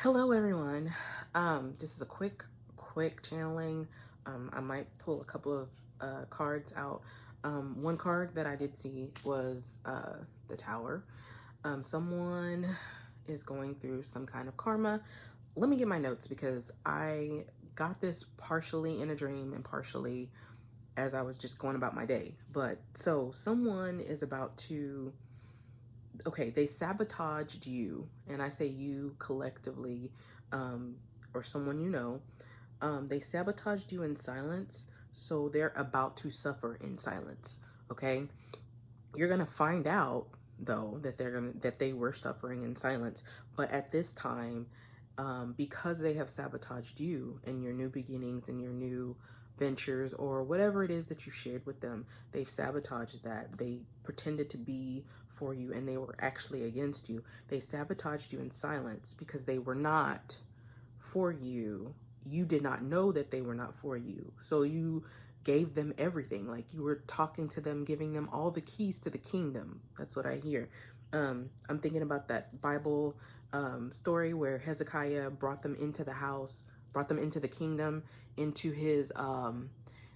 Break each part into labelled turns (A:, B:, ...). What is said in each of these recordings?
A: Hello, everyone. This is a quick channeling. I might pull a couple of cards out. One card that I did see was the Tower. Someone is going through some kind of karma. Let me get my notes because I got this partially in a dream and partially as I was just going about my day. But so someone is about to, okay, they sabotaged you, and I say you collectively, um, or someone you know. They sabotaged you in silence, so they're about to suffer in silence. Okay, you're gonna find out though that they were suffering in silence, but at this time, because they have sabotaged you and your new beginnings and your new ventures or whatever it is that you shared with them, they've sabotaged that. They pretended to be for you and they were actually against you. They sabotaged you in silence because they were not for you. You did not know that they were not for you, so you gave them everything. Like, you were talking to them, giving them all the keys to the kingdom. That's what I hear. I'm thinking about that Bible story where Hezekiah brought them into the house, brought them into the kingdom, into his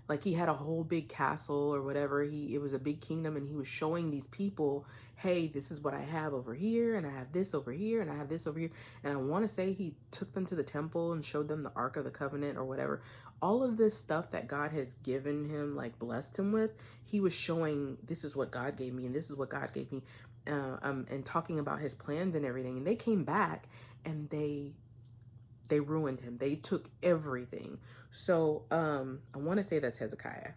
A: like, he had a whole big castle or whatever. It was a big kingdom, and he was showing these people, hey, this is what I have over here, and I have this over here, and I have this over here. And I want to say he took them to the temple and showed them the Ark of the Covenant or whatever. All of this stuff that God has given him, like blessed him with, he was showing, this is what God gave me, and this is what God gave me, and talking about his plans and everything. And they came back and they ruined him. They took everything. So I want to say that's Hezekiah.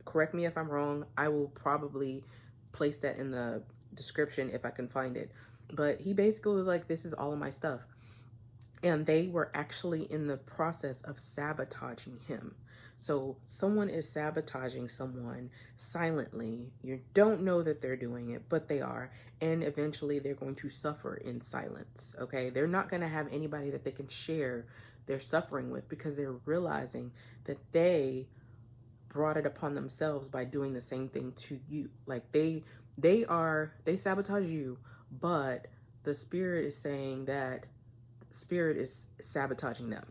A: Correct me if I'm wrong. I will probably place that in the description if I can find it. But he basically was like, this is all of my stuff. And they were actually in the process of sabotaging him. So someone is sabotaging someone silently. You don't know that they're doing it, but they are. And eventually they're going to suffer in silence. Okay. They're not going to have anybody that they can share their suffering with because they're realizing that they brought it upon themselves by doing the same thing to you. Like, they sabotage you, but the spirit is saying that spirit is sabotaging them.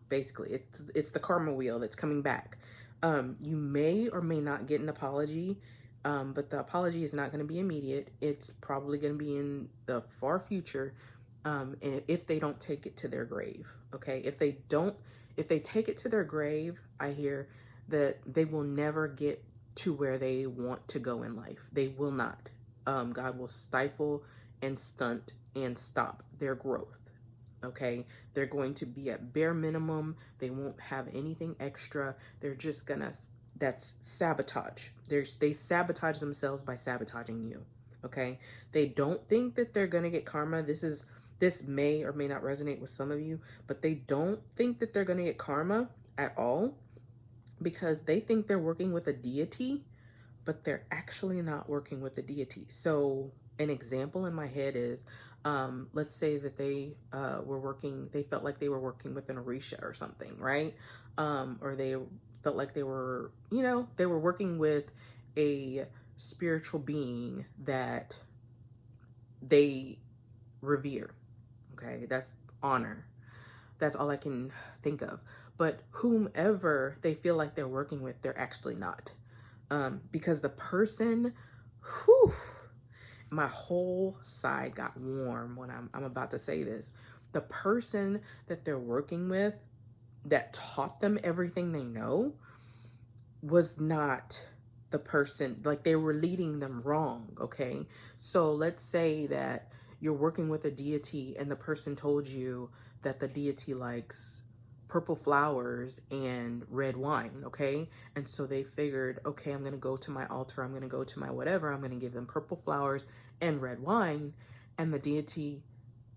A: Basically, it's the karma wheel that's coming back. You may or may not get an apology, but the apology is not going to be immediate. It's probably going to be in the far future, and if they don't take it to their grave. Okay, if they take it to their grave, I hear that they will never get to where they want to go in life. They will not. God will stifle and stunt and stop their growth. Okay, they're going to be at bare minimum. They won't have anything extra. They're just gonna, that's sabotage. They sabotage themselves by sabotaging you. Okay, they don't think that they're gonna get karma. This may or may not resonate with some of you, but they don't think that they're gonna get karma at all because they think they're working with a deity, but they're actually not working with the deity. So an example in my head is, let's say that they felt like they were working with an Orisha or something, right? Or they felt like they were working with a spiritual being that they revere. Okay, that's honor. That's all I can think of. But whomever they feel like they're working with, they're actually not. Because the person, whew, my whole side got warm when I'm about to say this. The person that they're working with that taught them everything they know was not the person, like, they were leading them wrong. Okay, so let's say that you're working with a deity and the person told you that the deity likes purple flowers and red wine. Okay, and so they figured, okay, I'm gonna go to my altar, I'm gonna go to my whatever, I'm gonna give them purple flowers and red wine, and the deity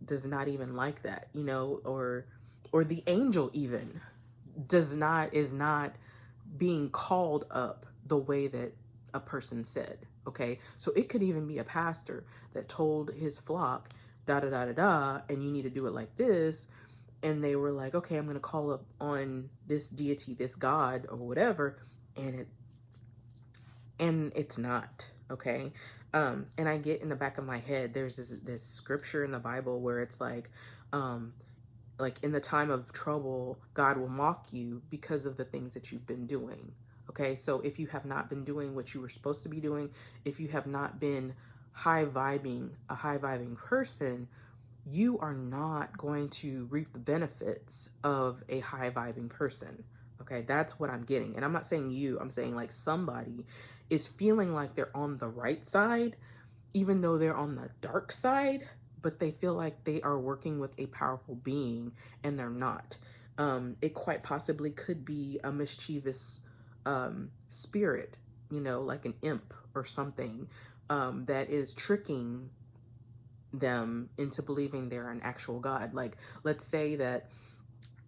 A: does not even like that, or the angel even is not being called up the way that a person said. Okay, so it could even be a pastor that told his flock da da da da da, and you need to do it like this, and they were like, okay, I'm going to call up on this deity, this god or whatever, and it's not. Okay, and I get in the back of my head, there's this scripture in the Bible where it's like, like in the time of trouble, God will mock you because of the things that you've been doing. Okay, so if you have not been doing what you were supposed to be doing, if you have not been a high vibing person, you are not going to reap the benefits of a high vibing person. Okay, that's what I'm getting. And I'm not saying you, I'm saying like somebody is feeling like they're on the right side, even though they're on the dark side, but they feel like they are working with a powerful being and they're not. It quite possibly could be a mischievous spirit, you know, like an imp or something, that is tricking them into believing they're an actual god. Like, let's say that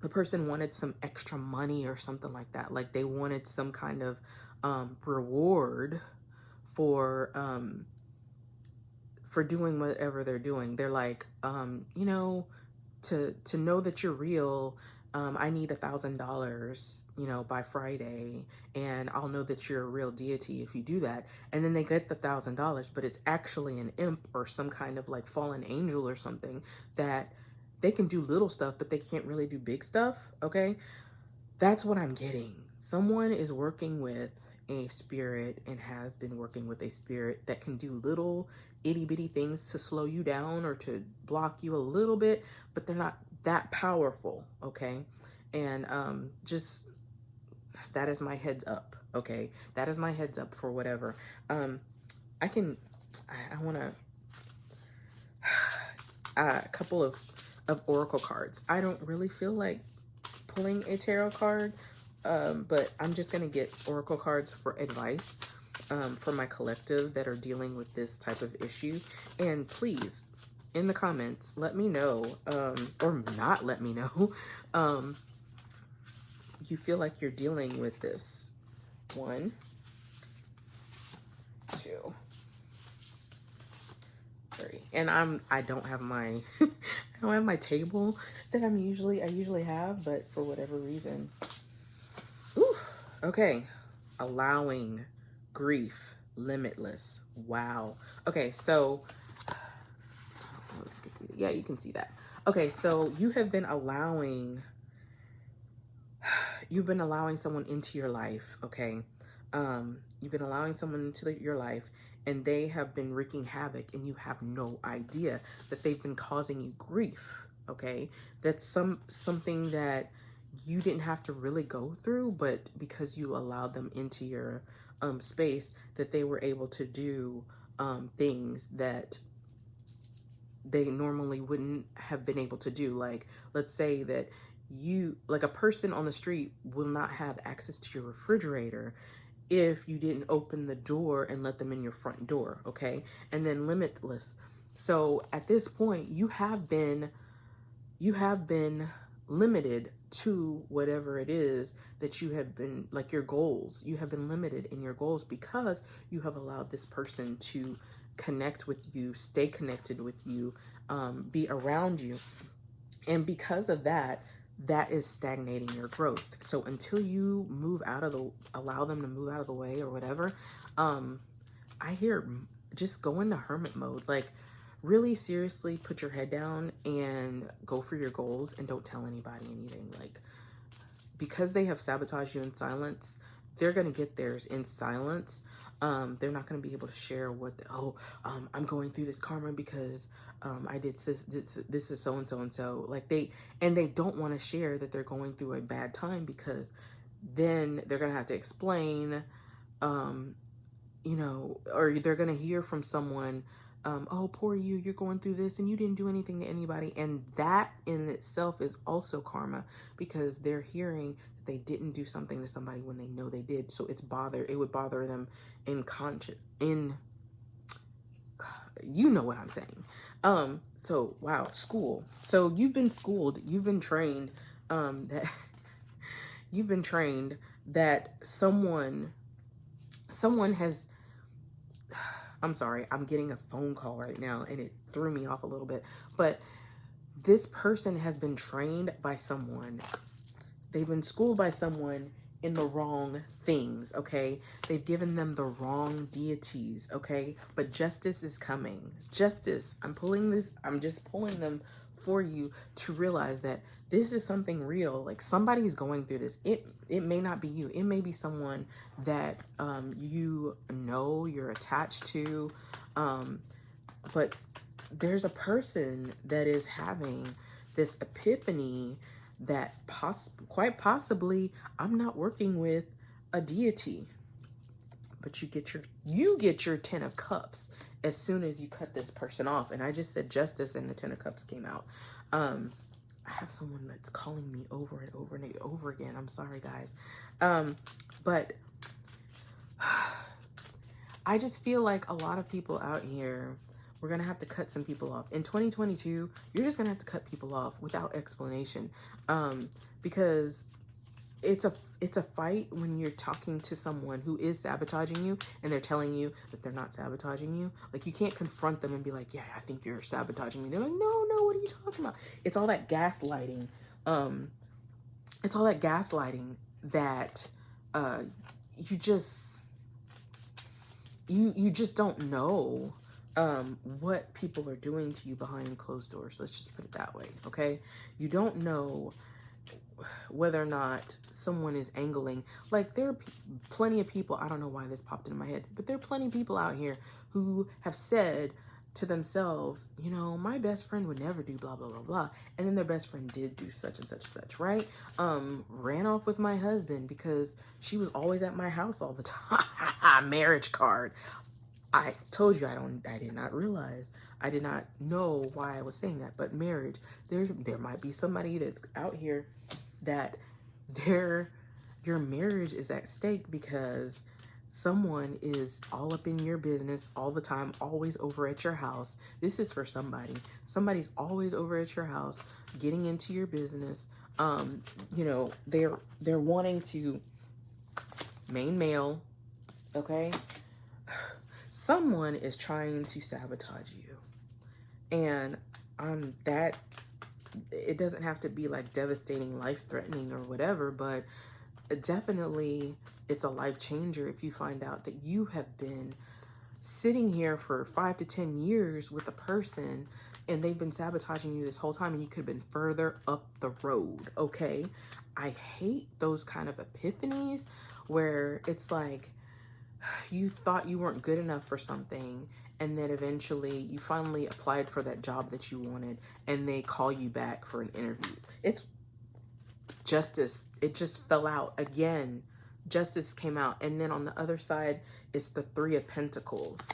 A: the person wanted some extra money or something like that. Like they wanted some kind of reward for doing whatever they're doing. They're like, you know, to know that you're real, I need $1,000, you know, by Friday, and I'll know that you're a real deity if you do that. And then they get the $1,000, but it's actually an imp or some kind of like fallen angel or something that they can do little stuff, but they can't really do big stuff. Okay, that's what I'm getting. Someone is working with a spirit and has been working with a spirit that can do little itty bitty things to slow you down or to block you a little bit, but they're not that powerful. Okay. And just that is my heads up. Okay. That is my heads up for whatever. I want to, a couple of oracle cards. I don't really feel like pulling a tarot card, but I'm just going to get oracle cards for advice for my collective that are dealing with this type of issue. And please, in the comments, let me know, or not let me know, you feel like you're dealing with this. 1, 2, 3. And I don't have my I don't have my table that I usually have, but for whatever reason. Ooh, okay. Allowing grief, limitless. Wow. Okay, so yeah, you can see that. Okay, so you have been allowing someone into your life. Okay, you've been allowing someone into your life, and they have been wreaking havoc, and you have no idea that they've been causing you grief. Okay, that's something that you didn't have to really go through, but because you allowed them into your space, that they were able to do things that they normally wouldn't have been able to do. Like, let's say that like a person on the street will not have access to your refrigerator if you didn't open the door and let them in your front door. Okay. And then limitless. So at this point, you have been limited to whatever it is that you have been, like your goals. You have been limited in your goals because you have allowed this person to connect with you, stay connected with you, be around you. And because of that, that is stagnating your growth. So until you allow them to move out of the way or whatever, I hear just go into hermit mode. Like, really seriously put your head down and go for your goals and don't tell anybody anything. Like, because they have sabotaged you in silence, they're going to get theirs in silence. They're not going to be able to share I'm going through this karma because I did this is so and so and so. Like, they don't want to share that they're going through a bad time, because then they're going to have to explain, you know, or they're going to hear from someone, oh, poor you, you're going through this and you didn't do anything to anybody. And that in itself is also karma, because they're hearing that they didn't do something to somebody when they know they did. So it would bother them you know what I'm saying. So wow, school. So you've been schooled, you've been trained, that someone has, I'm sorry, I'm getting a phone call right now and it threw me off a little bit, but this person has been trained by someone. They've been schooled by someone in the wrong things, okay? They've given them the wrong deities, okay? But justice is coming. Justice, I'm just pulling them for you to realize that this is something real. Like, somebody's going through this. It may not be you. It may be someone that you know, you're attached to, but there's a person that is having this epiphany that quite possibly I'm not working with a deity. But you get your 10 of cups as soon as you cut this person off. And I just said justice and the 10 of cups came out. I have someone that's calling me over and over and over again. I'm sorry, guys. But I just feel like a lot of people out here, we're going to have to cut some people off. In 2022, you're just going to have to cut people off without explanation. Because it's a fight when you're talking to someone who is sabotaging you and they're telling you that they're not sabotaging you. Like, you can't confront them and be like, yeah, I think you're sabotaging me. They're like, no, what are you talking about? It's all that gaslighting. It's all that gaslighting that you just don't know what people are doing to you behind closed doors. Let's just put it that way, okay? You don't know whether or not someone is angling. Like, there are plenty of people, I don't know why this popped into my head, but there are plenty of people out here who have said to themselves, you know, my best friend would never do blah, blah, blah, blah. And then their best friend did do such and such and such, right? Ran off with my husband because she was always at my house all the time. Marriage card. I told you I did not realize. I did not know why I was saying that, but marriage, there might be somebody that's out here that your marriage is at stake because someone is all up in your business all the time, always over at your house. This is for somebody. Somebody's always over at your house, getting into your business. You know, they're wanting to main male, okay? Someone is trying to sabotage you. And that, it doesn't have to be like devastating, life-threatening or whatever, but definitely it's a life changer if you find out that you have been sitting here for 5 to 10 years with a person and they've been sabotaging you this whole time and you could have been further up the road, okay? I hate those kind of epiphanies where it's like you thought you weren't good enough for something and then eventually you finally applied for that job that you wanted and they call you back for an interview. It's justice. It just fell out again. Justice came out. And then on the other side, it's the 3 of Pentacles.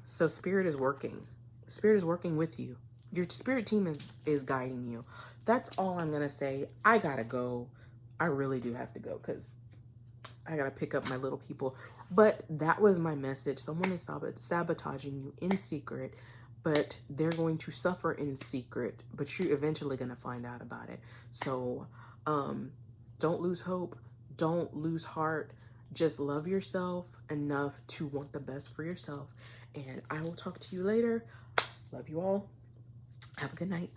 A: So Spirit is working. Spirit is working with you. Your spirit team is guiding you. That's all I'm going to say. I got to go. I really do have to go because I got to pick up my little people. But that was my message. Someone is sabotaging you in secret, but they're going to suffer in secret, but you're eventually going to find out about it. So don't lose hope. Don't lose heart. Just love yourself enough to want the best for yourself. And I will talk to you later. Love you all. Have a good night.